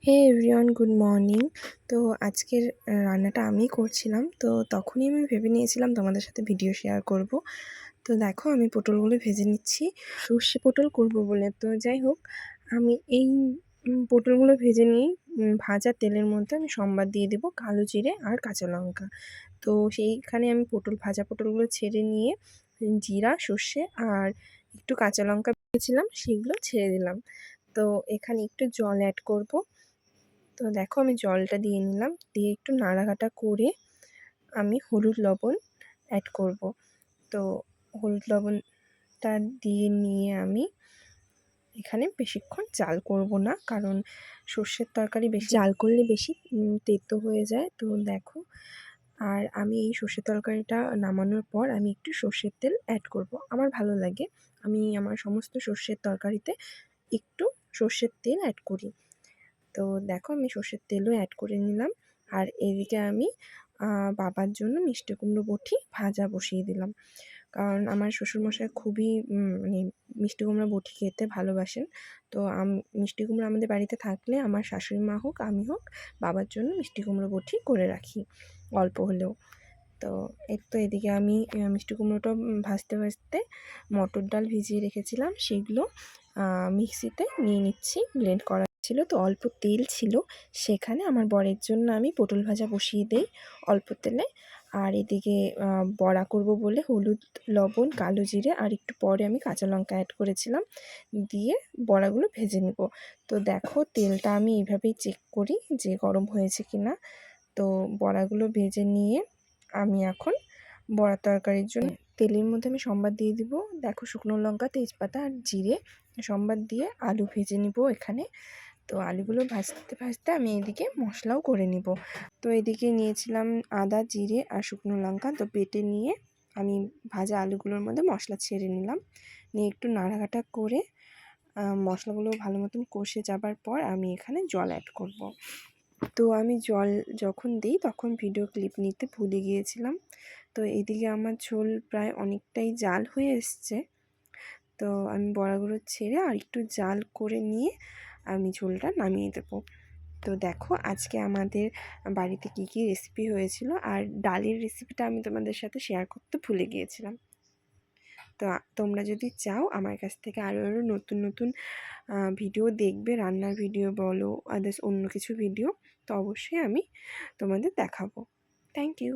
হে everyone, good morning. তো আজকের রান্নাটা আমিই করছিলাম। তো তখনই আমি ভেবে নিয়েছিলাম তোমাদের সাথে ভিডিও শেয়ার করব। তো দেখো আমি পটলগুলো ভেজে নিচ্ছি সর্ষে পটল করব বলে। তো যাই হোক, আমি এই পটলগুলো ভেজে নিই। ভাজা তেলের মধ্যে আমি সম্বাদ দিয়ে দেবো কালো জিরে আর কাঁচা লঙ্কা। তো সেইখানে আমি ভাজা পটলগুলো ছেড়ে নিয়ে জিরা, সর্ষে আর একটু কাঁচা লঙ্কা ভেজেছিলাম সেগুলো ছেড়ে দিলাম। তো এখানে একটু জল অ্যাড করব। তো দেখো আমি জলটা দিয়ে নিলাম, দিয়ে একটু নাড়াঘাটা করে আমি হলুদ লবণ অ্যাড করব। তো হলুদ লবণটা দিয়ে নিয়ে আমি এখানে বেশিক্ষণ জাল করব না, কারণ সর্ষের তরকারি বেশি জাল করলে বেশি তেতো হয়ে যায়। তো দেখো, আর আমি এই সর্ষের তরকারিটা নামানোর পর আমি একটু সর্ষের তেল অ্যাড করব। আমার ভালো লাগে, আমি আমার সমস্ত সর্ষের তরকারিতে একটু সর্ষের তেল অ্যাড করি। তো দেখো আমি সর্ষের তেলও অ্যাড করে নিলাম। আর এদিকে আমি বাবার জন্য মিষ্টি কুমড়ো বটি ভাজা বসিয়ে দিলাম, কারণ আমার শ্বশুরমশাই খুবই মানে মিষ্টি কুমড়ো বটি খেতে ভালোবাসেন। তো মিষ্টি কুমড়ো আমাদের বাড়িতে থাকলে আমার শাশুড়ি মা হোক আমি হোক বাবার জন্য মিষ্টি কুমড়ো বটি করে রাখি, অল্প হলেও। তো এদিকে আমি মিষ্টি কুমড়োটা ভাজতে ভাজতে মটর ডাল ভিজিয়ে রেখেছিলাম, সেগুলো মিক্সিতে নিয়ে নিচ্ছি, ব্লেন্ড করা ছিল। তো অল্প তেল ছিল, সেখানে আমার বরের জন্য আমি পটল ভাজা বসিয়ে দিই অল্প তেলে। আর এদিকে বড়া করব বলে হলুদ, লবণ, কালো জিরে আর একটু পরে আমি কাঁচা লঙ্কা অ্যাড করেছিলাম, দিয়ে বড়াগুলো ভেজে নেব। তো দেখো তেলটা আমি এইভাবেই চেক করি যে গরম হয়েছে কি না। তো বড়াগুলো ভেজে নিয়ে আমি এখন বড়া তরকারির জন্য তেলের মধ্যে আমি সম্বাদ দিয়ে দিব। দেখো শুকনো লঙ্কা, তেজপাতা আর জিরে সম্বাদ দিয়ে আলু ভেজে নিব এখানে। তো আলুগুলো ভাজতে ভাজতে আমি এদিকে মশলাও করে নিব। তো এদিকে নিয়েছিলাম আদা, জিরে আর শুকনো লঙ্কা। তো বেটে নিয়ে আমি ভাজা আলুগুলোর মধ্যে মশলা ছেড়ে নিলাম, নিয়ে একটু নাড়াঘাটা করে মশলাগুলো ভালো মতন কষে যাবার পর আমি এখানে জল অ্যাড করব। তো আমি জল যখন দিই তখন ভিডিও ক্লিপ নিতে ভুলে গিয়েছিলাম। তো এদিকে আমার ঝোল প্রায় অনেকটাই জাল হয়ে এসছে। তো আমি বড়াগুলো ছেড়ে আর একটু জাল করে নিয়ে আমি ঝোলটা নামিয়ে দেবো। তো দেখো আজকে আমাদের বাড়িতে কী কী রেসিপি হয়েছিল, আর ডালের রেসিপিটা আমি তোমাদের সাথে শেয়ার করতে ভুলে গিয়েছিলাম। তো তোমরা যদি চাও আমার কাছ থেকে আরও নতুন নতুন ভিডিও দেখবে, রান্নার ভিডিও বলো, আদার্স অন্য কিছু ভিডিও, তো অবশ্যই আমি তোমাদের দেখাবো। Thank you.